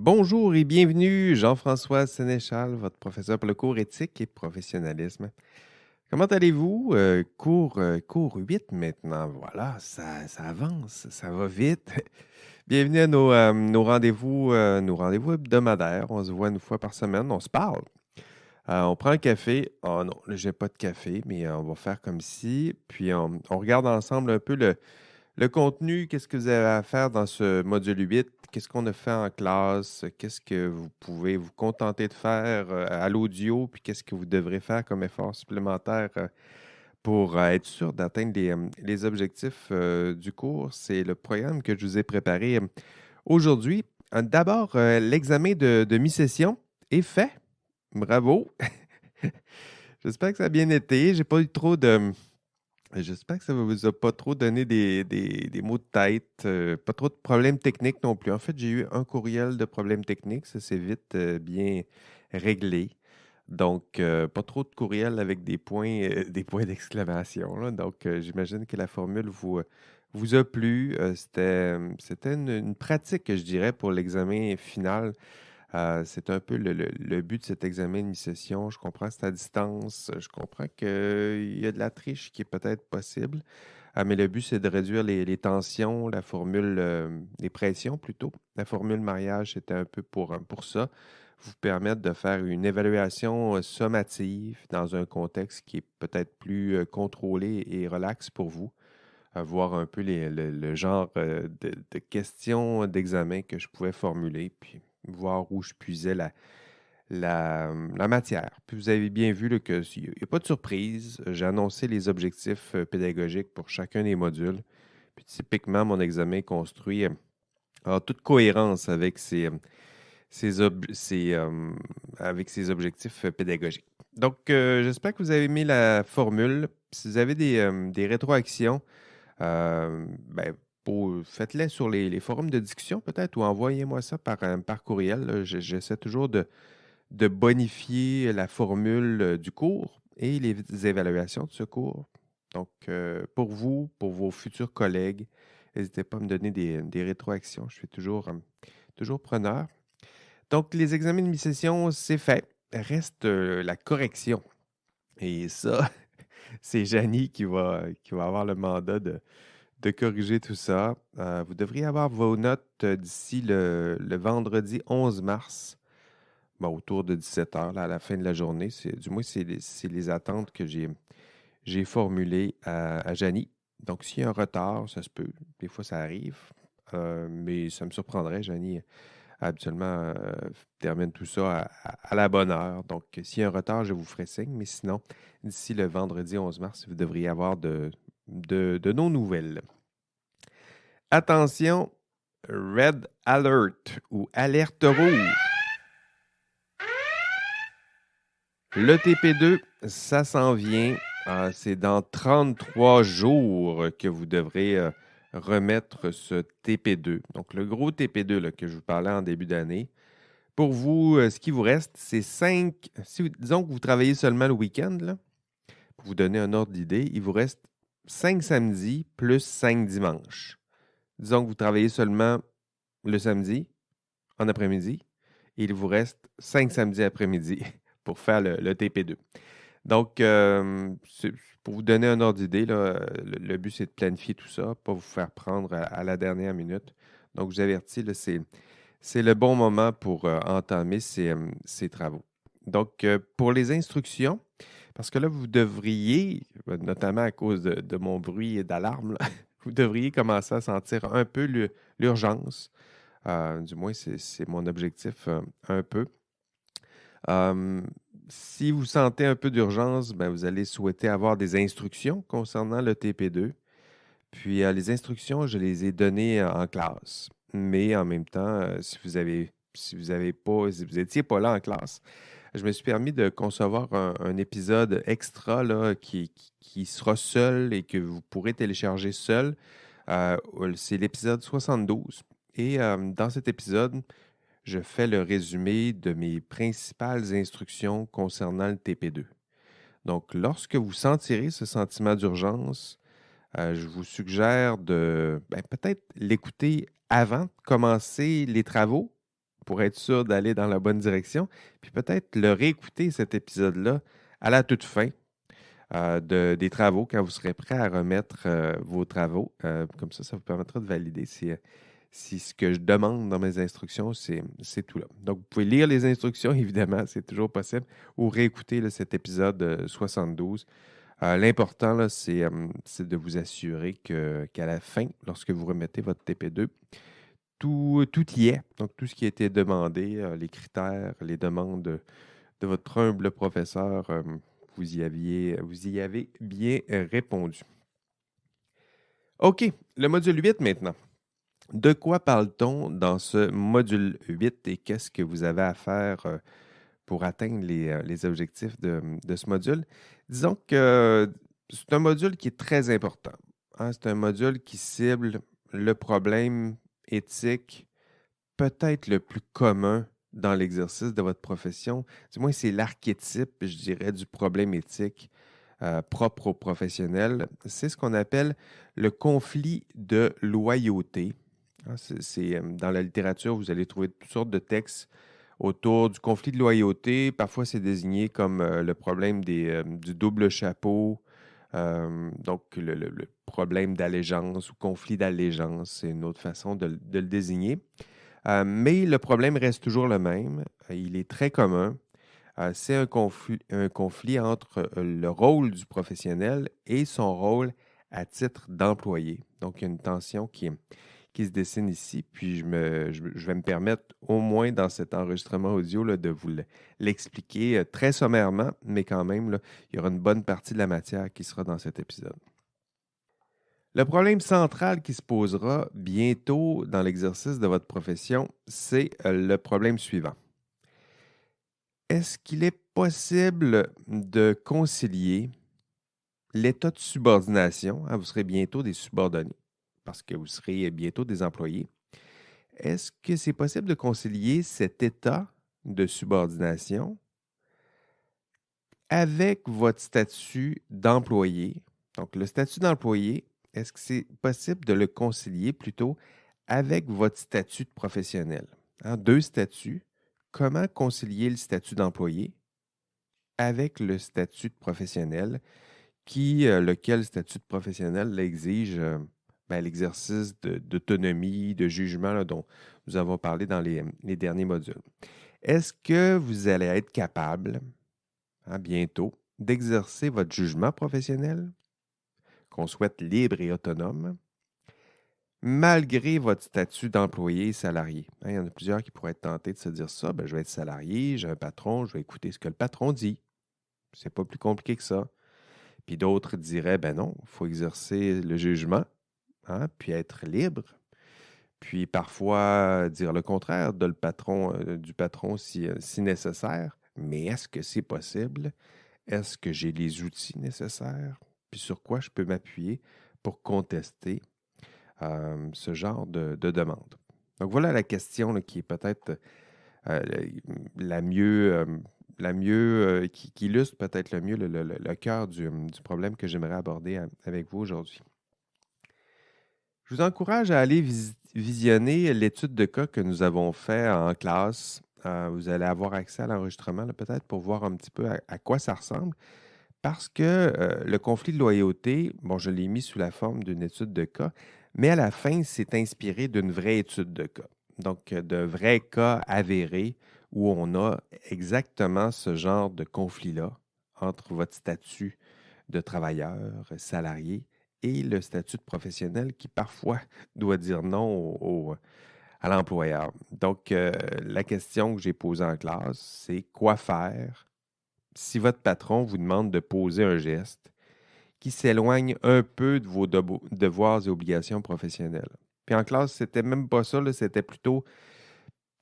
Bonjour et bienvenue, Jean-François Sénéchal, votre professeur pour le cours éthique et professionnalisme. Comment allez-vous? Cours 8 maintenant. Voilà, ça avance, ça va vite. Bienvenue à nos rendez-vous hebdomadaires. On se voit une fois par semaine, on se parle. On prend un café. Oh non, là, j'ai pas de café, mais on va faire comme si. Puis on regarde ensemble un peu le contenu, qu'est-ce que vous avez à faire dans ce module 8? Qu'est-ce qu'on a fait en classe? Qu'est-ce que vous pouvez vous contenter de faire à l'audio? Puis qu'est-ce que vous devrez faire comme effort supplémentaire pour être sûr d'atteindre les objectifs du cours? C'est le programme que je vous ai préparé aujourd'hui. D'abord, l'examen de mi-session est fait. Bravo. J'espère que ça a bien été. J'ai pas eu trop de. J'espère que ça ne vous a pas trop donné des maux de tête, pas trop de problèmes techniques non plus. En fait, j'ai eu un courriel de problèmes techniques, ça s'est vite bien réglé. Donc, pas trop de courriels avec des points d'exclamation, là. Donc, j'imagine que la formule vous a plu. C'était une pratique, je dirais, pour l'examen final. C'est un peu le but de cet examen de mi-session. Je comprends que c'est à distance. Je comprends qu'il y a de la triche qui est peut-être possible. Mais le but, c'est de réduire les tensions, la formule, les pressions plutôt. La formule mariage, c'était un peu pour ça. Vous permettre de faire une évaluation sommative dans un contexte qui est peut-être plus contrôlé et relax pour vous. Voir un peu le genre de questions d'examen que je pouvais formuler, puis voir où je puisais la matière. Puis vous avez bien vu qu'il n'y a pas de surprise. J'ai annoncé les objectifs pédagogiques pour chacun des modules. Puis typiquement, mon examen est construit en toute cohérence avec avec ses objectifs pédagogiques. Donc, j'espère que vous avez aimé la formule. Si vous avez des rétroactions, ben, faites-les sur les forums de discussion peut-être ou envoyez-moi ça par courriel. Là. J'essaie toujours de bonifier la formule du cours et les évaluations de ce cours. Donc, pour vous, pour vos futurs collègues, n'hésitez pas à me donner des rétroactions. Je suis toujours preneur. Donc, les examens de mi-session, c'est fait. Reste la correction. Et ça, c'est Janie qui va avoir le mandat de corriger tout ça. Vous devriez avoir vos notes d'ici le vendredi 11 mars, bon, autour de 17 heures, là, à la fin de la journée. Du moins, c'est les attentes que j'ai formulées à Janie. Donc, s'il y a un retard, ça se peut. Des fois, ça arrive. Mais ça me surprendrait. Janie, habituellement, termine tout ça à la bonne heure. Donc, s'il y a un retard, je vous ferai signe. Mais sinon, d'ici le vendredi 11 mars, vous devriez avoir de nos nouvelles. Attention, Red Alert ou Alerte rouge. Le TP2, ça s'en vient. C'est dans 33 jours que vous devrez remettre ce TP2. Donc, le gros TP2 là, que je vous parlais en début d'année. Pour vous, ce qui vous reste, c'est 5. Disons que vous travaillez seulement le week-end, là, pour vous donner un ordre d'idée, il vous reste 5 samedis plus 5 dimanches. Disons que vous travaillez seulement le samedi, en après-midi, et il vous reste 5 samedis après-midi pour faire le TP2. Donc, pour vous donner un ordre d'idée, là, le but, c'est de planifier tout ça, pas vous faire prendre à la dernière minute. Donc, je vous avertis, là, c'est le bon moment pour entamer ces travaux. Donc, pour les instructions, parce que là, vous devriez, notamment à cause de mon bruit d'alarme, là, vous devriez commencer à sentir un peu l'urgence. Du moins, c'est mon objectif un peu. Si vous sentez un peu d'urgence, ben, vous allez souhaiter avoir des instructions concernant le TP2. Puis les instructions, je les ai données en classe. Mais en même temps, si vous étiez pas là en classe, je me suis permis de concevoir un épisode extra là, qui sera seul et que vous pourrez télécharger seul. C'est l'épisode 72. Et dans cet épisode, je fais le résumé de mes principales instructions concernant le TP2. Donc, lorsque vous sentirez ce sentiment d'urgence, je vous suggère de peut-être l'écouter avant de commencer les travaux pour être sûr d'aller dans la bonne direction. Puis peut-être le réécouter, cet épisode-là, à la toute fin des travaux, quand vous serez prêt à remettre vos travaux. Comme ça vous permettra de valider si ce que je demande dans mes instructions, c'est tout là. Donc, vous pouvez lire les instructions, évidemment, c'est toujours possible, ou réécouter là, cet épisode 72. L'important, là, c'est de vous assurer qu'à la fin, lorsque vous remettez votre TP2, tout y est. Donc, tout ce qui a été demandé, les critères, les demandes de votre humble professeur, vous y avez bien répondu. OK, le module 8 maintenant. De quoi parle-t-on dans ce module 8 et qu'est-ce que vous avez à faire pour atteindre les objectifs de ce module? Disons que c'est un module qui est très important. Hein. C'est un module qui cible le problème éthique peut-être le plus commun dans l'exercice de votre profession. Du moins, c'est l'archétype, je dirais, du problème éthique propre aux professionnels. C'est ce qu'on appelle le conflit de loyauté. Hein, dans la littérature, vous allez trouver toutes sortes de textes autour du conflit de loyauté. Parfois, c'est désigné comme le problème du double chapeau, donc le problème d'allégeance ou conflit d'allégeance, c'est une autre façon de le désigner. Mais le problème reste toujours le même. Il est très commun. C'est un conflit entre le rôle du professionnel et son rôle à titre d'employé. Donc, il y a une tension qui se dessine ici. Puis, je vais me permettre, au moins dans cet enregistrement audio, là, de vous l'expliquer très sommairement, mais quand même, là, il y aura une bonne partie de la matière qui sera dans cet épisode. Le problème central qui se posera bientôt dans l'exercice de votre profession, c'est le problème suivant. Est-ce qu'il est possible de concilier l'état de subordination, hein, vous serez bientôt des subordonnés parce que vous serez bientôt des employés. Est-ce que c'est possible de concilier cet état de subordination avec votre statut d'employé? Donc, le statut d'employé, est-ce que c'est possible de le concilier plutôt avec votre statut de professionnel? Hein, deux statuts. Comment concilier le statut d'employé avec le statut de professionnel, lequel statut de professionnel exige l'exercice d'autonomie, de jugement là, dont nous avons parlé dans les derniers modules. Est-ce que vous allez être capable, bientôt, d'exercer votre jugement professionnel, qu'on souhaite libre et autonome, malgré votre statut d'employé salarié? Hein, il y en a plusieurs qui pourraient être tentés de se dire ça, je vais être salarié, j'ai un patron, je vais écouter ce que le patron dit. C'est pas plus compliqué que ça. Puis d'autres diraient, non, il faut exercer le jugement, puis être libre. Puis parfois dire le contraire du patron si nécessaire. Mais est-ce que c'est possible? Est-ce que j'ai les outils nécessaires? Puis sur quoi je peux m'appuyer pour contester ce genre de demande? Donc voilà la question là, qui est peut-être la mieux... qui illustre peut-être le mieux le cœur du problème que j'aimerais aborder avec vous aujourd'hui. Je vous encourage à aller visionner l'étude de cas que nous avons fait en classe. Vous allez avoir accès à l'enregistrement peut-être pour voir un petit peu à quoi ça ressemble. Parce que le conflit de loyauté, je l'ai mis sous la forme d'une étude de cas, mais à la fin, c'est inspiré d'une vraie étude de cas. Donc, de vrais cas avérés où on a exactement ce genre de conflit-là entre votre statut de travailleur, salarié, et le statut de professionnel qui parfois doit dire non à l'employeur. Donc, la question que j'ai posée en classe, c'est quoi faire si votre patron vous demande de poser un geste qui s'éloigne un peu de vos devoirs et obligations professionnelles. Puis en classe, c'était même pas ça, là, c'était plutôt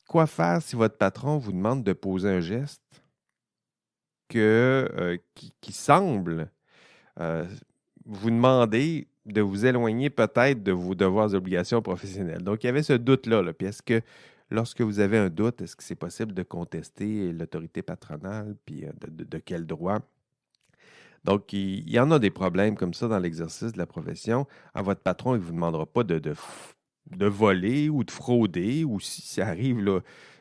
quoi faire si votre patron vous demande de poser un geste qui semble vous demander de vous éloigner peut-être de vos devoirs et obligations professionnelles. Donc, il y avait ce doute-là. Là. Puis est-ce que lorsque vous avez un doute, est-ce que c'est possible de contester l'autorité patronale, puis de quel droit? Donc, il y en a des problèmes comme ça dans l'exercice de la profession. Votre patron, il ne vous demandera pas de voler ou de frauder, ou si ça arrive, là,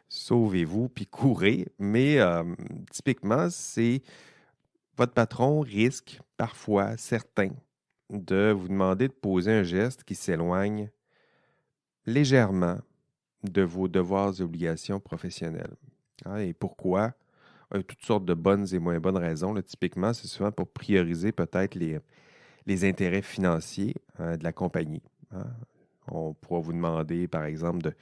sauvez-vous puis courez. Mais typiquement, c'est votre patron risque parfois, certains, de vous demander de poser un geste qui s'éloigne légèrement de vos devoirs et obligations professionnelles. Et pourquoi? Toutes sortes de bonnes et moins bonnes raisons. Là, typiquement, c'est souvent pour prioriser peut-être les intérêts financiers de la compagnie. Hein. On pourra vous demander, par exemple,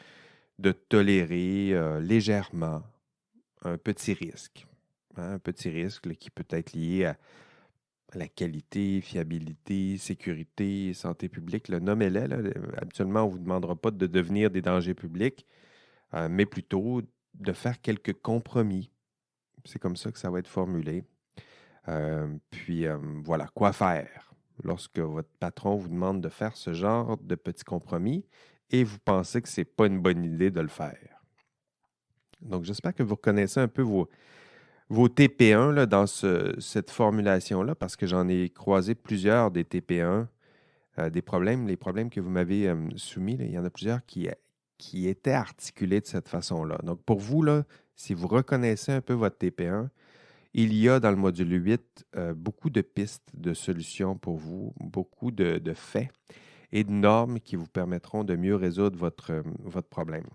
de tolérer légèrement un petit risque. Un petit risque là, qui peut être lié à la qualité, fiabilité, sécurité, santé publique. Nommez-les. Là. Habituellement, on ne vous demandera pas de devenir des dangers publics, mais plutôt de faire quelques compromis. C'est comme ça que ça va être formulé. Puis voilà, quoi faire lorsque votre patron vous demande de faire ce genre de petits compromis et vous pensez que ce n'est pas une bonne idée de le faire. Donc, j'espère que vous reconnaissez un peu vos TP1 là, dans cette formulation-là, parce que j'en ai croisé plusieurs des TP1, les problèmes que vous m'avez soumis, là, il y en a plusieurs qui étaient articulés de cette façon-là. Donc, pour vous, là, si vous reconnaissez un peu votre TP1, il y a dans le module 8 beaucoup de pistes de solutions pour vous, beaucoup de faits et de normes qui vous permettront de mieux résoudre votre problème.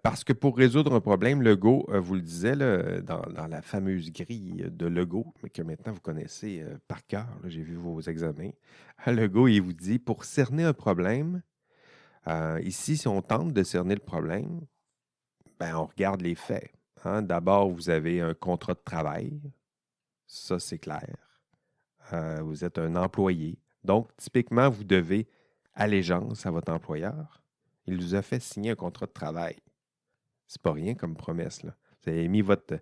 Parce que pour résoudre un problème, Legault vous le disait là, dans la fameuse grille de Legault, mais que maintenant vous connaissez par cœur, là, j'ai vu vos examens. Legault, il vous dit, pour cerner un problème, ici, si on tente de cerner le problème, ben, on regarde les faits. Hein. D'abord, vous avez un contrat de travail. Ça, c'est clair. Vous êtes un employé. Donc, typiquement, vous devez allégeance à votre employeur. Il vous a fait signer un contrat de travail. C'est pas rien comme promesse, là. Vous avez mis votre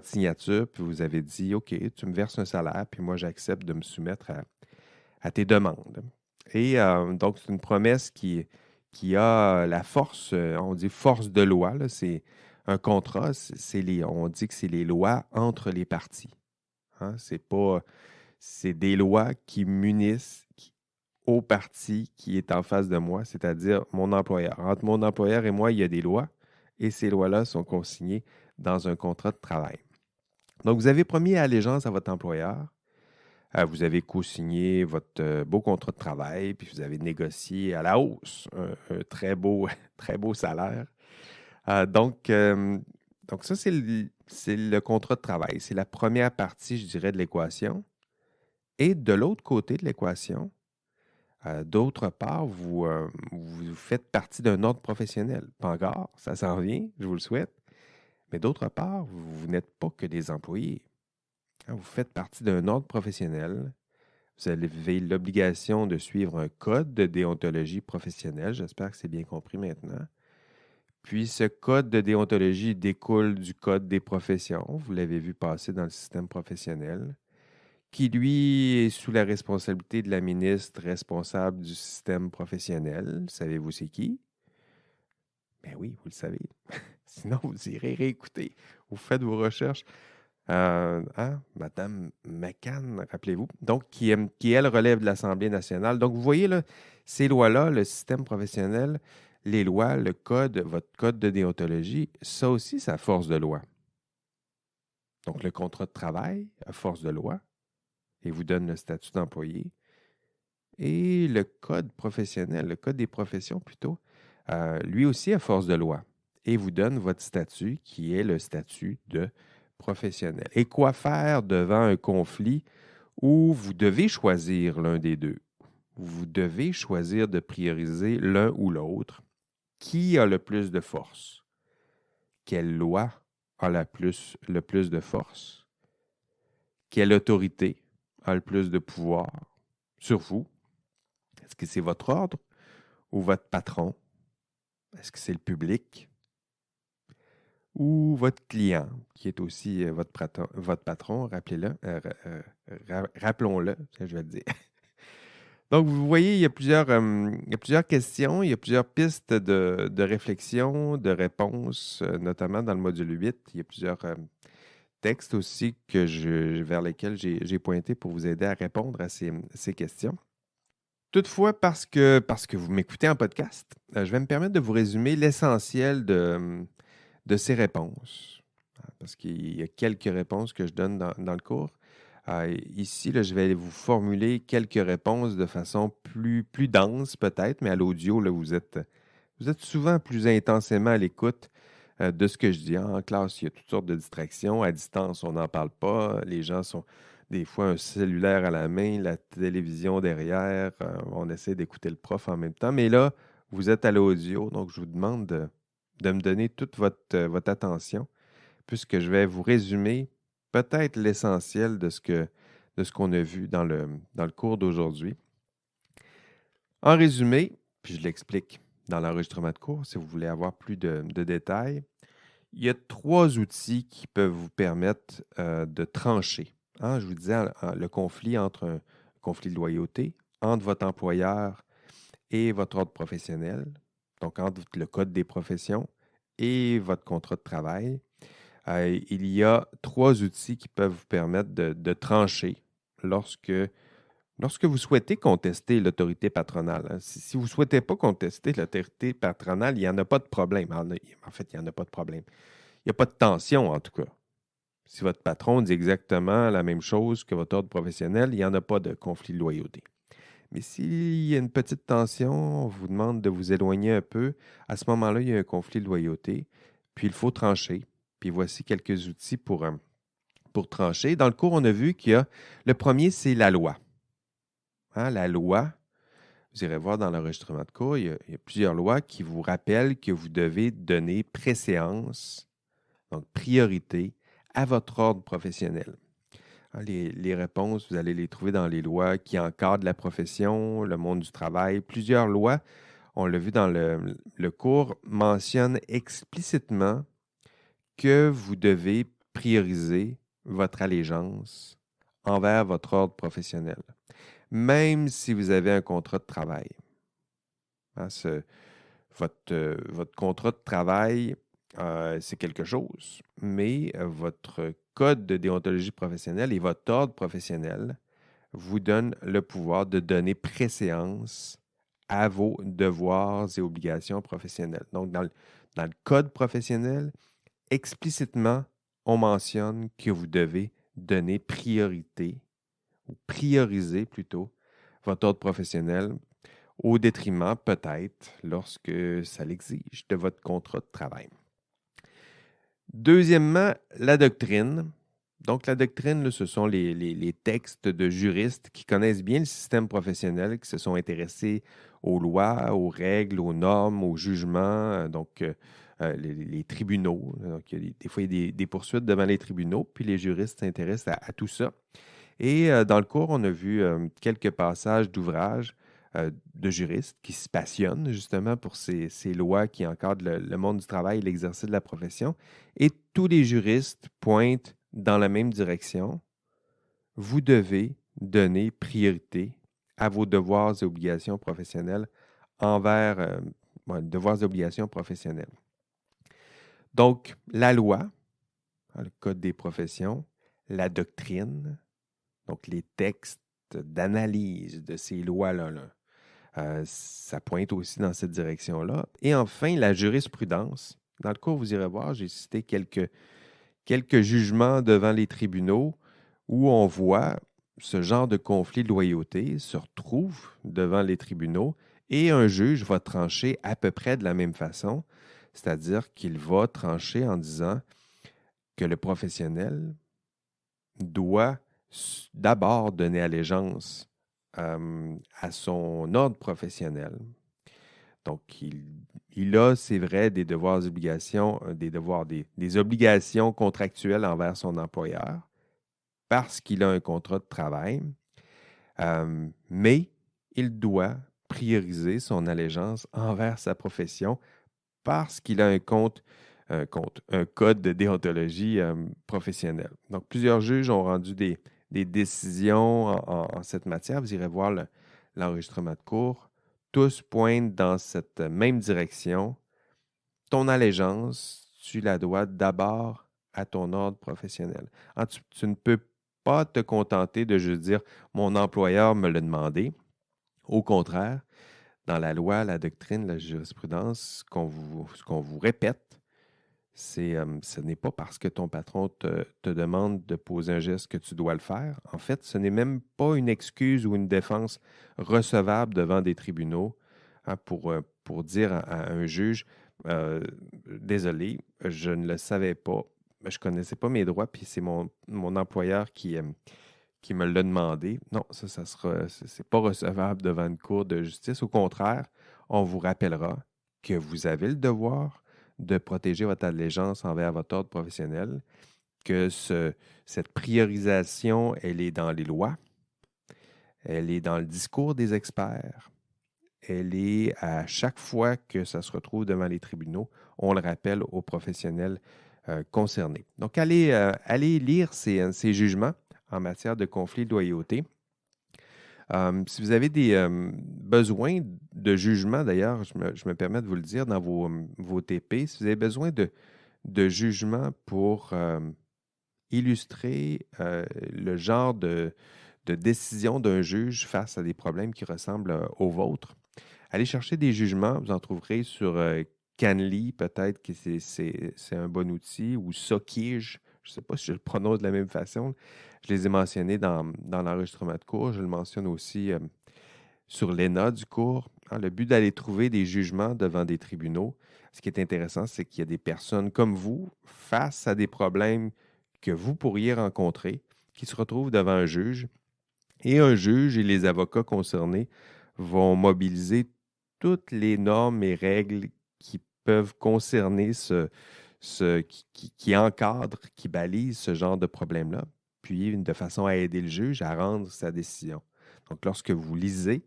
signature, puis vous avez dit, OK, tu me verses un salaire, puis moi, j'accepte de me soumettre à tes demandes. Et donc, c'est une promesse qui a la force, on dit force de loi, là, c'est un contrat, on dit que c'est les lois entre les parties. Hein. C'est des lois qui munissent au parti qui est en face de moi, c'est-à-dire mon employeur. Entre mon employeur et moi, il y a des lois et ces lois-là sont consignées dans un contrat de travail. Donc, vous avez promis allégeance à votre employeur. Vous avez co-signé votre beau contrat de travail, puis vous avez négocié à la hausse un très beau, très beau salaire. Donc ça, c'est le contrat de travail. C'est la première partie, je dirais, de l'équation. Et de l'autre côté de l'équation, d'autre part, vous faites partie d'un ordre professionnel. Pas encore, ça s'en vient, je vous le souhaite. Mais d'autre part, vous n'êtes pas que des employés. Hein. Vous faites partie d'un ordre professionnel. Vous avez l'obligation de suivre un code de déontologie professionnelle. J'espère que c'est bien compris maintenant. Puis ce code de déontologie découle du code des professions. Vous l'avez vu passer dans le système professionnel, qui, lui, est sous la responsabilité de la ministre responsable du système professionnel. Savez-vous c'est qui? Ben oui, vous le savez. Sinon, vous irez réécouter. Vous faites vos recherches. Madame McCann, rappelez-vous. Donc, qui, elle, relève de l'Assemblée nationale. Donc, vous voyez, là, ces lois-là, le système professionnel, les lois, le code, votre code de déontologie, ça aussi, ça a force de loi. Donc, le contrat de travail a force de loi et vous donne le statut d'employé. Et le code professionnel, le code des professions plutôt, lui aussi a force de loi et vous donne votre statut qui est le statut de professionnel. Et quoi faire devant un conflit où vous devez choisir l'un des deux? Vous devez choisir de prioriser l'un ou l'autre. Qui a le plus de force? Quelle loi a le plus de force? Quelle autorité a le plus de pouvoir sur vous? Est-ce que c'est votre ordre ou votre patron? Est-ce que c'est le public? Ou votre client, qui est aussi votre patron, rappelez-le, rappelons-le, je vais le dire. Donc, vous voyez, il y a plusieurs questions, il y a plusieurs pistes de réflexion, de réponse, notamment dans le module 8. Il y a plusieurs textes aussi vers lesquels j'ai pointé pour vous aider à répondre à ces questions. Toutefois, parce que vous m'écoutez en podcast, je vais me permettre de vous résumer l'essentiel de ces réponses. Parce qu'il y a quelques réponses que je donne dans le cours. Ici, là, je vais vous formuler quelques réponses de façon plus dense peut-être, mais à l'audio, là, vous êtes souvent plus intensément à l'écoute de ce que je dis. En classe, il y a toutes sortes de distractions. À distance, on n'en parle pas. Les gens sont des fois un cellulaire à la main, la télévision derrière. On essaie d'écouter le prof en même temps. Mais là, vous êtes à l'audio, donc je vous demande de me donner toute votre attention, puisque je vais vous résumer peut-être l'essentiel de ce qu'on a vu dans le cours d'aujourd'hui. En résumé, puis je l'explique dans l'enregistrement de cours, si vous voulez avoir plus de détails, il y a 3 outils qui peuvent vous permettre de trancher. Je vous disais, le conflit entre un conflit de loyauté entre votre employeur et votre ordre professionnel, donc entre le Code des professions et votre contrat de travail. Il y a 3 outils qui peuvent vous permettre de trancher lorsque vous souhaitez contester l'autorité patronale. Si vous ne souhaitez pas contester l'autorité patronale, il n'y en a pas de problème. En fait, il n'y en a pas de problème. Il n'y a pas de tension, en tout cas. Si votre patron dit exactement la même chose que votre ordre professionnel, il n'y en a pas de conflit de loyauté. Mais s'il y a une petite tension, on vous demande de vous éloigner un peu. À ce moment-là, il y a un conflit de loyauté. Puis il faut trancher. Puis voici quelques outils pour trancher. Dans le cours, on a vu qu'il y a le premier, c'est la loi. La loi, vous irez voir dans l'enregistrement de cours, il y a plusieurs lois qui vous rappellent que vous devez donner préséance, donc priorité, à votre ordre professionnel. Les réponses, vous allez les trouver dans les lois qui encadrent la profession, le monde du travail. Plusieurs lois, on l'a vu dans le cours, mentionnent explicitement que vous devez prioriser votre allégeance envers votre ordre professionnel, même si vous avez un contrat de travail. Votre contrat de travail, c'est quelque chose, mais votre code de déontologie professionnelle et votre ordre professionnel vous donnent le pouvoir de donner préséance à vos devoirs et obligations professionnelles. Donc, dans le code professionnel, explicitement, on mentionne que vous devez donner priorité, ou prioriser plutôt, votre ordre professionnel au détriment, peut-être, lorsque ça l'exige, de votre contrat de travail. Deuxièmement, la doctrine. Donc, la doctrine, là, ce sont les textes de juristes qui connaissent bien le système professionnel, qui se sont intéressés aux lois, aux règles, aux normes, aux jugements, les tribunaux. Donc, des fois, il y a des poursuites devant les tribunaux, puis les juristes s'intéressent à tout ça. Et dans le cours, on a vu quelques passages d'ouvrages de juristes qui se passionnent justement pour ces lois qui encadrent le monde du travail et l'exercice de la profession. Et tous les juristes pointent dans la même direction. Vous devez donner priorité à vos devoirs et obligations professionnelles envers devoirs et obligations professionnelles. Donc, la loi, le Code des professions, la doctrine, donc les textes d'analyse de ces lois-là, ça pointe aussi dans cette direction-là. Et enfin, la jurisprudence. Dans le cours, vous irez voir, j'ai cité quelques jugements devant les tribunaux où on voit ce genre de conflit de loyauté se retrouve devant les tribunaux et un juge va trancher à peu près de la même façon, c'est-à-dire qu'il va trancher en disant que le professionnel doit d'abord donner allégeance à son ordre professionnel. Donc, il a, c'est vrai, des devoirs et obligations, des obligations contractuelles envers son employeur parce qu'il a un contrat de travail, mais il doit prioriser son allégeance envers sa profession parce qu'il a un code de déontologie professionnelle. Donc, plusieurs juges ont rendu des décisions en cette matière. Vous irez voir l'enregistrement de cours. Tous pointent dans cette même direction. Ton allégeance, tu la dois d'abord à ton ordre professionnel. Tu ne peux pas te contenter de juste dire « mon employeur me l'a demandé ». Au contraire, dans la loi, la doctrine, la jurisprudence, ce qu'on vous répète, Ce n'est pas parce que ton patron te demande de poser un geste que tu dois le faire. En fait, ce n'est même pas une excuse ou une défense recevable devant des tribunaux, hein, pour dire à un juge, euh, désolé, je ne le savais pas, je ne connaissais pas mes droits, puis c'est mon employeur qui me l'a demandé. Non, c'est pas recevable devant une cour de justice. Au contraire, on vous rappellera que vous avez le devoir de protéger votre allégeance envers votre ordre professionnel, que cette priorisation, elle est dans les lois, elle est dans le discours des experts, elle est à chaque fois que ça se retrouve devant les tribunaux, on le rappelle aux professionnels concernés. Donc, allez lire ces jugements en matière de conflit de loyauté. Si vous avez des besoins de jugement, d'ailleurs, je me permets de vous le dire dans vos TP, si vous avez besoin de jugement pour illustrer le genre de décision d'un juge face à des problèmes qui ressemblent aux vôtres, allez chercher des jugements. Vous en trouverez sur Canly, peut-être que c'est un bon outil, ou Sokige. Je ne sais pas si je le prononce de la même façon. Je les ai mentionnés dans l'enregistrement de cours. Je le mentionne aussi sur l'ENA du cours. Hein, le but d'aller trouver des jugements devant des tribunaux. Ce qui est intéressant, c'est qu'il y a des personnes comme vous, face à des problèmes que vous pourriez rencontrer, qui se retrouvent devant un juge. Et un juge et les avocats concernés vont mobiliser toutes les normes et règles qui peuvent concerner qui encadrent, qui balisent ce genre de problème-là, puis de façon à aider le juge à rendre sa décision. Donc, lorsque vous lisez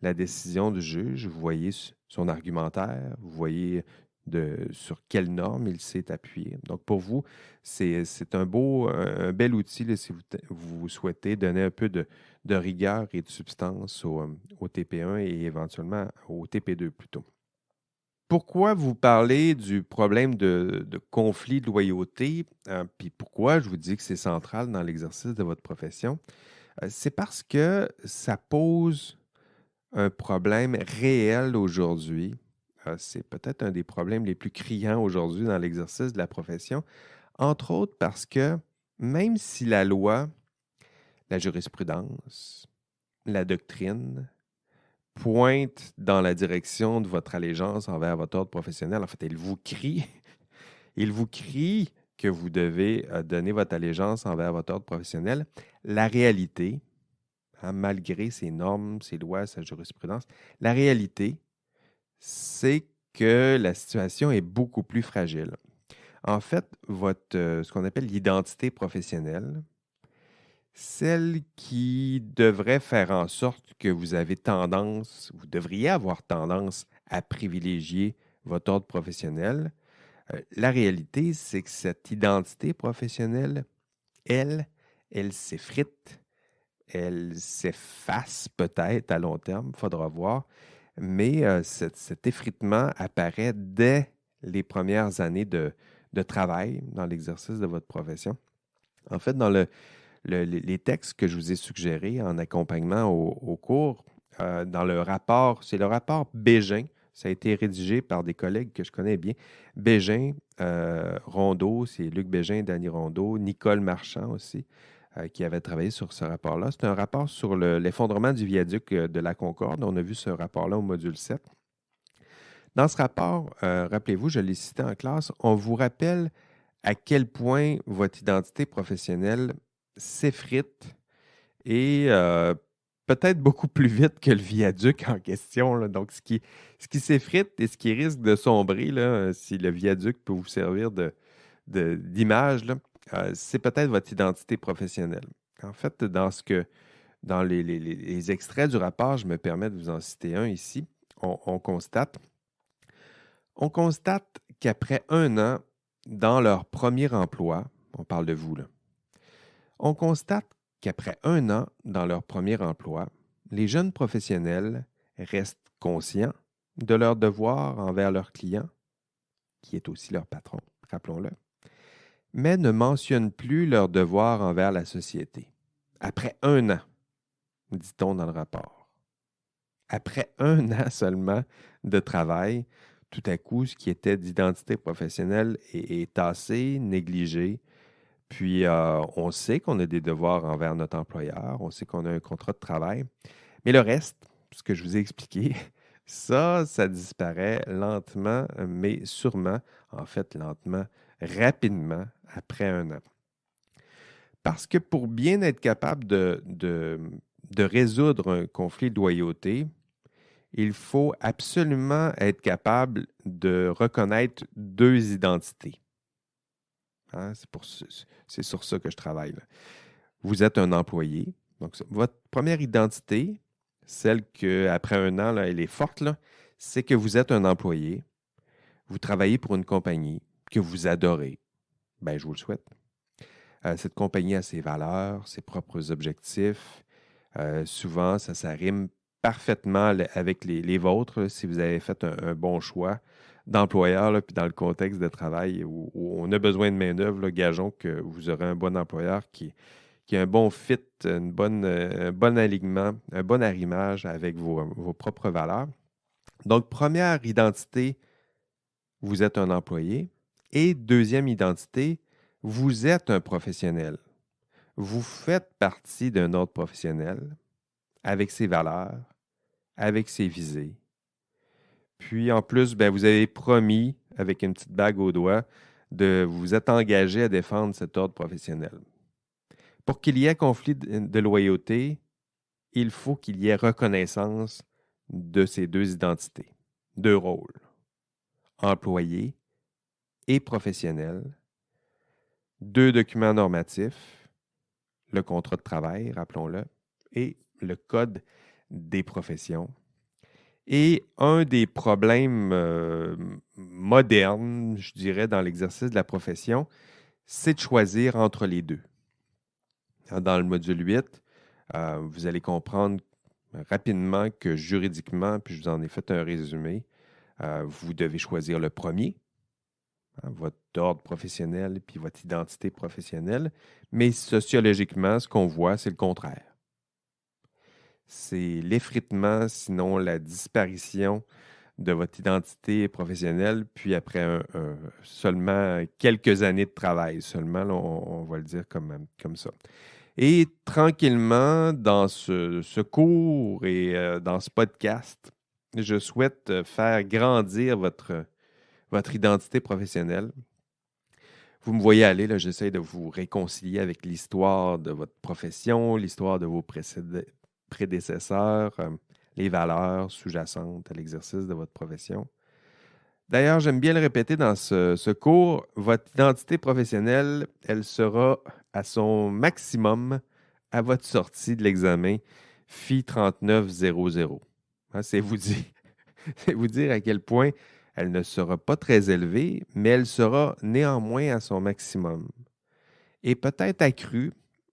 la décision du juge, vous voyez son argumentaire, vous voyez sur quelle norme il s'est appuyé. Donc, pour vous, c'est un bel outil là, si vous souhaitez donner un peu de rigueur et de substance au TP1 et éventuellement au TP2 plutôt. Pourquoi vous parlez du problème de conflit de loyauté, puis pourquoi je vous dis que c'est central dans l'exercice de votre profession? C'est parce que ça pose un problème réel aujourd'hui. C'est peut-être un des problèmes les plus criants aujourd'hui dans l'exercice de la profession, entre autres parce que même si la loi, la jurisprudence, la doctrine pointe dans la direction de votre allégeance envers votre ordre professionnel, en fait, il vous crie que vous devez donner votre allégeance envers votre ordre professionnel. La réalité, hein, malgré ces normes, ces lois, sa jurisprudence, la réalité, c'est que la situation est beaucoup plus fragile. En fait, ce qu'on appelle l'identité professionnelle, celle qui devrait faire en sorte que vous devriez avoir tendance à privilégier votre ordre professionnel. La réalité, c'est que cette identité professionnelle, elle s'effrite, elle s'efface peut-être à long terme, il faudra voir, mais cet effritement apparaît dès les premières années de travail dans l'exercice de votre profession. En fait, dans les textes que je vous ai suggérés en accompagnement au cours, dans le rapport, c'est le rapport Bégin. Ça a été rédigé par des collègues que je connais bien. Bégin, Rondeau, c'est Luc Bégin, Danny Rondeau, Nicole Marchand aussi, qui avait travaillé sur ce rapport-là. C'est un rapport sur l'effondrement du viaduc de la Concorde. On a vu ce rapport-là au module 7. Dans ce rapport, rappelez-vous, je l'ai cité en classe, on vous rappelle à quel point votre identité professionnelle s'effrite et peut-être beaucoup plus vite que le viaduc en question, là. Donc, ce qui s'effrite et ce qui risque de sombrer, là, si le viaduc peut vous servir d'image, là, c'est peut-être votre identité professionnelle. En fait, dans les extraits du rapport, je me permets de vous en citer un ici, on constate qu'après 1 an dans leur premier emploi, on parle de vous, là, on constate qu'après 1 an dans leur premier emploi, les jeunes professionnels restent conscients de leurs devoirs envers leurs clients, qui est aussi leur patron, rappelons-le, mais ne mentionnent plus leurs devoirs envers la société. Après 1 an, dit-on dans le rapport. Après 1 an seulement de travail, tout à coup, ce qui était d'identité professionnelle est tassé, négligé. Puis, on sait qu'on a des devoirs envers notre employeur, on sait qu'on a un contrat de travail, mais le reste, ce que je vous ai expliqué, ça disparaît lentement, mais sûrement, en fait lentement, rapidement, après un an. Parce que pour bien être capable de résoudre un conflit de loyauté, il faut absolument être capable de reconnaître deux identités. Hein, c'est sur ça que je travaille, là. Vous êtes un employé. Donc, votre première identité, celle qu'après un an, là, elle est forte, là, c'est que vous êtes un employé. Vous travaillez pour une compagnie que vous adorez. Bien, je vous le souhaite. Cette compagnie a ses valeurs, ses propres objectifs. Souvent, ça rime parfaitement avec les vôtres, là, si vous avez fait un bon choix d'employeur, là, puis dans le contexte de travail où on a besoin de main-d'œuvre, là, gageons que vous aurez un bon employeur qui a un bon fit, un bon alignement, un bon arrimage avec vos propres valeurs. Donc, première identité, vous êtes un employé. Et deuxième identité, vous êtes un professionnel. Vous faites partie d'un autre professionnel avec ses valeurs, avec ses visées. Puis en plus, ben, vous avez promis, avec une petite bague au doigt, de vous être engagé à défendre cet ordre professionnel. Pour qu'il y ait conflit de loyauté, il faut qu'il y ait reconnaissance de ces deux identités, deux rôles, employé et professionnel, deux documents normatifs, le contrat de travail, rappelons-le, et le code des professions. Et un des problèmes modernes, je dirais, dans l'exercice de la profession, c'est de choisir entre les deux. Dans le module 8, vous allez comprendre rapidement que juridiquement, puis je vous en ai fait un résumé, vous devez choisir le premier, hein, votre ordre professionnel puis votre identité professionnelle, mais sociologiquement, ce qu'on voit, c'est le contraire. C'est l'effritement, sinon la disparition de votre identité professionnelle, puis après seulement quelques années de travail, seulement, là, on va le dire comme ça. Et tranquillement, dans ce cours et dans ce podcast, je souhaite faire grandir votre identité professionnelle. Vous me voyez aller, là, j'essaie de vous réconcilier avec l'histoire de votre profession, l'histoire de vos prédécesseurs, les valeurs sous-jacentes à l'exercice de votre profession. D'ailleurs, j'aime bien le répéter dans ce cours, votre identité professionnelle, elle sera à son maximum à votre sortie de l'examen FI 3900. Hein, c'est vous dire à quel point elle ne sera pas très élevée, mais elle sera néanmoins à son maximum. Et peut-être accrue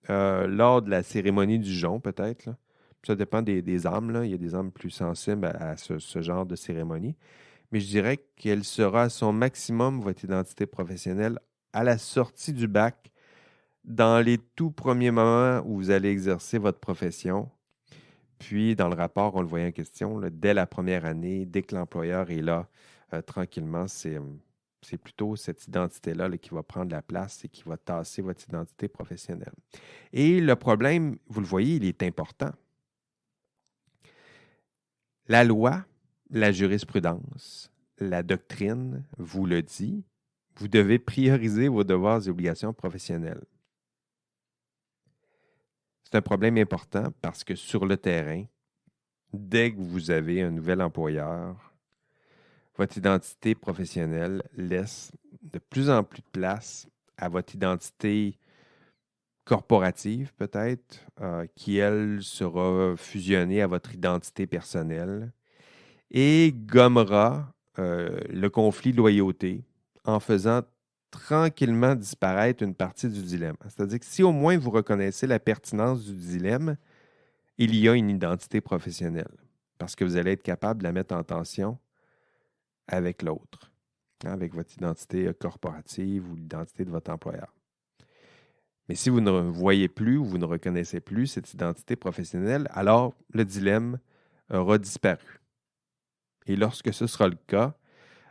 lors de la cérémonie du jonc, peut-être, là. Ça dépend des âmes, là. Il y a des âmes plus sensibles à ce genre de cérémonie. Mais je dirais qu'elle sera à son maximum, votre identité professionnelle, à la sortie du bac, dans les tout premiers moments où vous allez exercer votre profession. Puis, dans le rapport, on le voyait en question, là, dès la première année, dès que l'employeur est là, tranquillement, c'est plutôt cette identité-là là, qui va prendre la place et qui va tasser votre identité professionnelle. Et le problème, vous le voyez, il est important. La loi, la jurisprudence, la doctrine vous le dit, vous devez prioriser vos devoirs et obligations professionnelles. C'est un problème important parce que sur le terrain, dès que vous avez un nouvel employeur, votre identité professionnelle laisse de plus en plus de place à votre identité corporative, peut-être, qui, elle, sera fusionnée à votre identité personnelle et gommera le conflit de loyauté en faisant tranquillement disparaître une partie du dilemme. C'est-à-dire que si au moins vous reconnaissez la pertinence du dilemme, il y a une identité professionnelle parce que vous allez être capable de la mettre en tension avec l'autre, hein, avec votre identité corporative ou l'identité de votre employeur. Mais si vous ne voyez plus ou vous ne reconnaissez plus cette identité professionnelle, alors le dilemme aura disparu. Et lorsque ce sera le cas,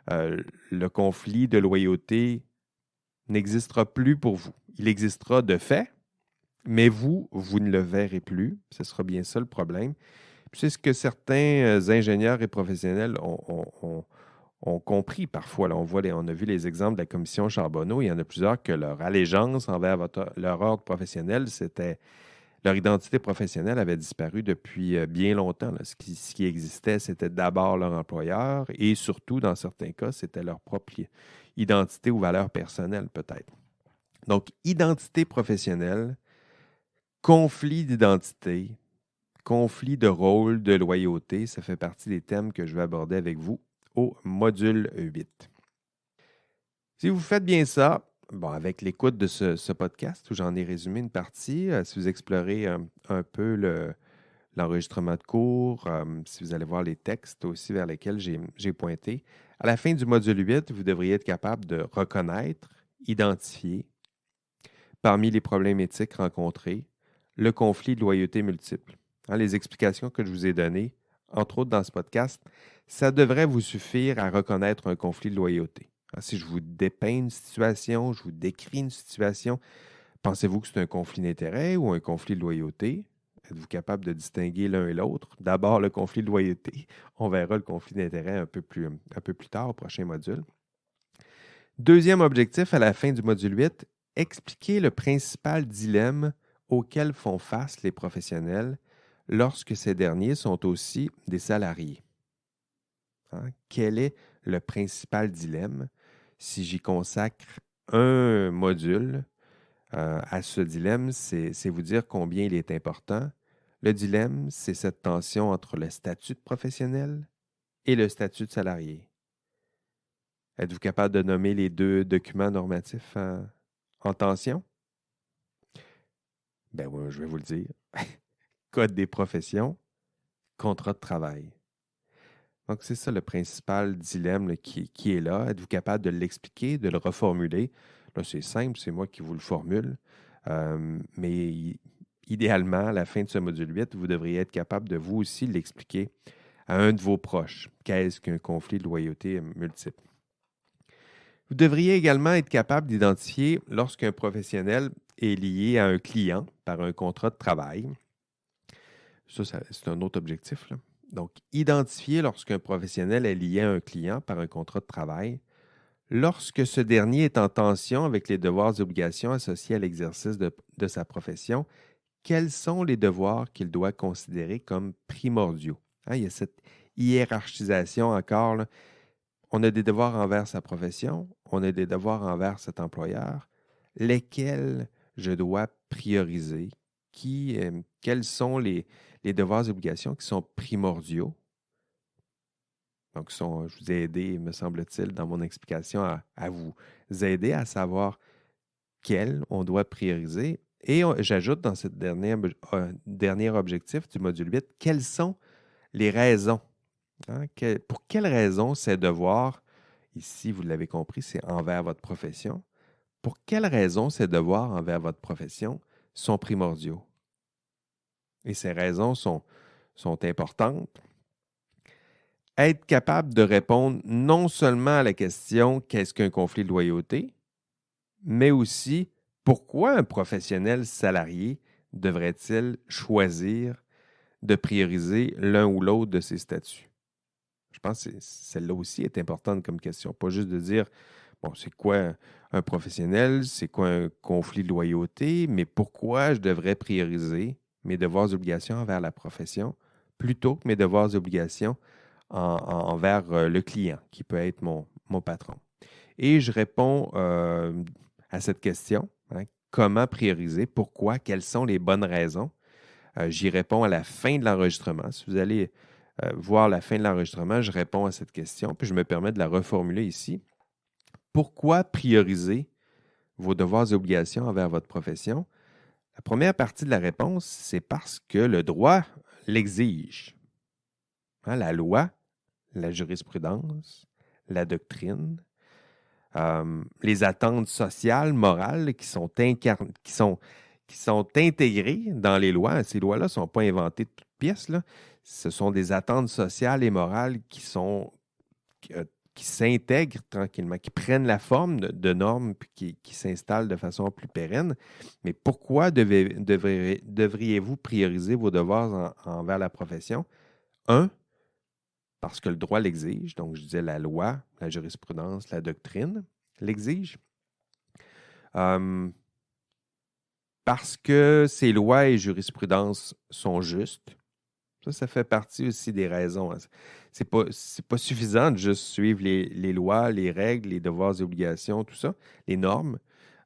le conflit de loyauté n'existera plus pour vous. Il existera de fait, mais vous ne le verrez plus. Ce sera bien ça le problème. Puis c'est ce que certains ingénieurs et professionnels ont compris parfois. Là, on a vu les exemples de la commission Charbonneau. Il y en a plusieurs que leur allégeance envers leur ordre professionnel, leur identité professionnelle avait disparu depuis bien longtemps. Là. Ce qui existait, c'était d'abord leur employeur et surtout, dans certains cas, c'était leur propre identité ou valeur personnelle, peut-être. Donc, identité professionnelle, conflit d'identité, conflit de rôle, de loyauté, ça fait partie des thèmes que je vais aborder avec vous au module 8. Si vous faites bien ça, avec l'écoute de ce podcast où j'en ai résumé une partie, si vous explorez un peu l'enregistrement de cours, si vous allez voir les textes aussi vers lesquels j'ai pointé, à la fin du module 8, vous devriez être capable de reconnaître, identifier, parmi les problèmes éthiques rencontrés, le conflit de loyauté multiple. Les explications que je vous ai données, entre autres dans ce podcast, ça devrait vous suffire à reconnaître un conflit de loyauté. Si je vous dépeins une situation, je vous décris une situation, pensez-vous que c'est un conflit d'intérêt ou un conflit de loyauté? Êtes-vous capable de distinguer l'un et l'autre? D'abord, le conflit de loyauté. On verra le conflit d'intérêt un peu plus tard au prochain module. Deuxième objectif à la fin du module 8, expliquer le principal dilemme auquel font face les professionnels lorsque ces derniers sont aussi des salariés. Quel est le principal dilemme? Si j'y consacre un module à ce dilemme, c'est vous dire combien il est important. Le dilemme, c'est cette tension entre le statut de professionnel et le statut de salarié. Êtes-vous capable de nommer les deux documents normatifs en tension? Oui, je vais vous le dire. Code des professions, contrat de travail. Donc, c'est ça le principal dilemme là, qui est là. Êtes-vous capable de l'expliquer, de le reformuler? Là, c'est simple, c'est moi qui vous le formule. Mais idéalement, à la fin de ce module 8, vous devriez être capable de vous aussi l'expliquer à un de vos proches. Qu'est-ce qu'un conflit de loyauté multiple? Vous devriez également être capable d'identifier lorsqu'un professionnel est lié à un client par un contrat de travail. Ça c'est un autre objectif, là. Donc, identifier lorsqu'un professionnel est lié à un client par un contrat de travail, lorsque ce dernier est en tension avec les devoirs et obligations associés à l'exercice de sa profession, quels sont les devoirs qu'il doit considérer comme primordiaux? Il y a cette hiérarchisation encore, là. On a des devoirs envers sa profession, on a des devoirs envers cet employeur, lesquels je dois prioriser, quels sont les devoirs et obligations qui sont primordiaux. Donc, je vous ai aidé, me semble-t-il, dans mon explication à vous aider à savoir quels on doit prioriser. Et j'ajoute dans ce dernier objectif du module 8, quelles sont les raisons. Pour quelles raisons ces devoirs, ici, vous l'avez compris, c'est envers votre profession. Pour quelles raisons ces devoirs envers votre profession sont primordiaux? Et ces raisons sont importantes. Être capable de répondre non seulement à la question « Qu'est-ce qu'un conflit de loyauté? » mais aussi « Pourquoi un professionnel salarié devrait-il choisir de prioriser l'un ou l'autre de ses statuts? » Je pense que celle-là aussi est importante comme question. Pas juste de dire, c'est quoi un professionnel, c'est quoi un conflit de loyauté, mais pourquoi je devrais prioriser mes devoirs et obligations envers la profession plutôt que mes devoirs et obligations envers le client, qui peut être mon patron. Et je réponds à cette question, comment prioriser, pourquoi, quelles sont les bonnes raisons. J'y réponds à la fin de l'enregistrement. Si vous allez voir la fin de l'enregistrement, je réponds à cette question, puis je me permets de la reformuler ici. Pourquoi prioriser vos devoirs et obligations envers votre profession? La première partie de la réponse, c'est parce que le droit l'exige. La loi, la jurisprudence, la doctrine, les attentes sociales, morales qui sont intégrées dans les lois. Ces lois-là ne sont pas inventées de toutes pièces, là. Ce sont des attentes sociales et morales qui sont qui s'intègrent tranquillement, qui prennent la forme de normes puis qui s'installent de façon plus pérenne. Mais pourquoi devriez-vous prioriser vos devoirs envers la profession? Un, parce que le droit l'exige. Donc, je disais la loi, la jurisprudence, la doctrine l'exige. Parce que ces lois et jurisprudences sont justes. Ça fait partie aussi des raisons. C'est pas suffisant de juste suivre les lois, les règles, les devoirs et obligations, tout ça, les normes.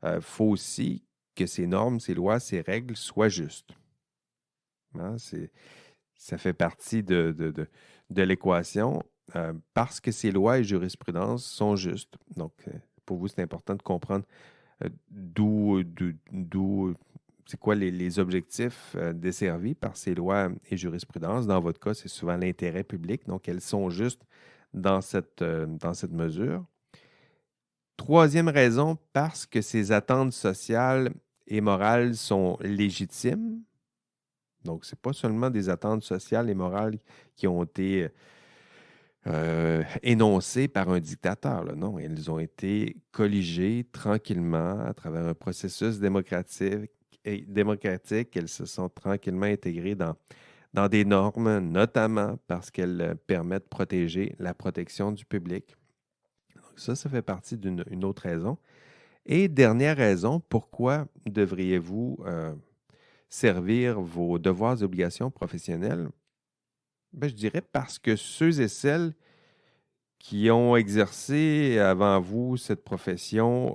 Il faut aussi que ces normes, ces lois, ces règles soient justes. Hein, ça fait partie de l'équation parce que ces lois et jurisprudences sont justes. Donc, pour vous, c'est important de comprendre d'où c'est quoi les objectifs desservis par ces lois et jurisprudences. Dans votre cas, c'est souvent l'intérêt public. Donc, elles sont justes dans cette mesure. Troisième raison, parce que ces attentes sociales et morales sont légitimes. Donc, ce n'est pas seulement des attentes sociales et morales qui ont été énoncées par un dictateur. Là. Non, elles ont été colligées tranquillement à travers un processus démocratique. Elles se sont tranquillement intégrées dans des normes, notamment parce qu'elles permettent de protéger la protection du public. Donc ça fait partie d'une autre raison. Et dernière raison, pourquoi devriez-vous servir vos devoirs et obligations professionnelles? Ben, je dirais parce que ceux et celles qui ont exercé avant vous cette profession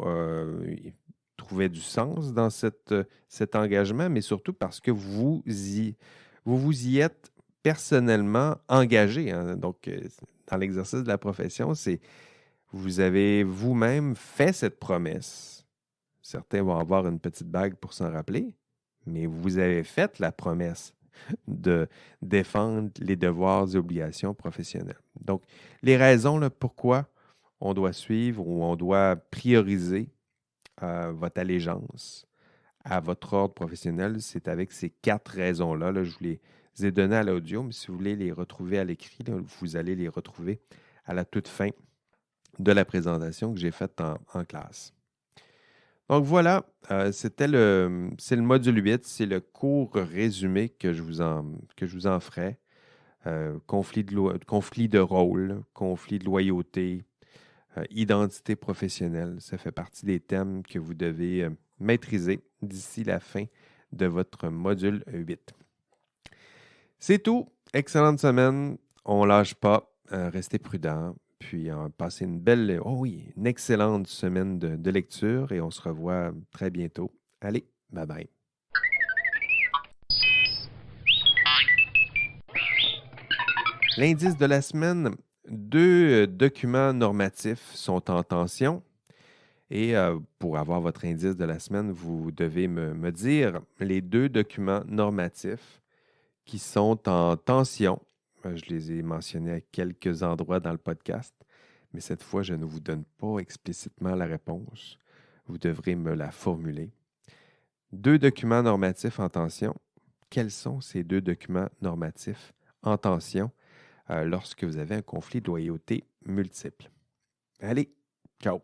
trouvaient du sens dans cet engagement, mais surtout parce que vous vous y êtes personnellement engagé. Hein. Donc, dans l'exercice de la profession, vous avez vous-même fait cette promesse. Certains vont avoir une petite bague pour s'en rappeler, mais vous avez fait la promesse de défendre les devoirs et obligations professionnelles. Donc, les raisons là, pourquoi on doit suivre ou on doit prioriser votre allégeance à votre ordre professionnel, c'est avec ces 4 raisons-là. Là, je vous les ai données à l'audio, mais si vous voulez les retrouver à l'écrit, là, vous allez les retrouver à la toute fin de la présentation que j'ai faite en classe. Donc voilà, c'est le module 8, c'est le cours résumé que je vous en ferai. Conflit de rôle, conflit de loyauté, identité professionnelle, ça fait partie des thèmes que vous devez maîtriser d'ici la fin de votre module 8. C'est tout. Excellente semaine. On ne lâche pas. Restez prudents. Puis passez une excellente semaine de lecture et on se revoit très bientôt. Allez, bye bye. L'indice de la semaine, 2 documents normatifs sont en tension. Et pour avoir votre indice de la semaine, vous devez me dire les 2 documents normatifs qui sont en tension. Je les ai mentionnés à quelques endroits dans le podcast, mais cette fois, je ne vous donne pas explicitement la réponse. Vous devrez me la formuler. 2 documents normatifs en tension. Quels sont ces 2 documents normatifs en tension lorsque vous avez un conflit de loyauté multiple? Allez, ciao!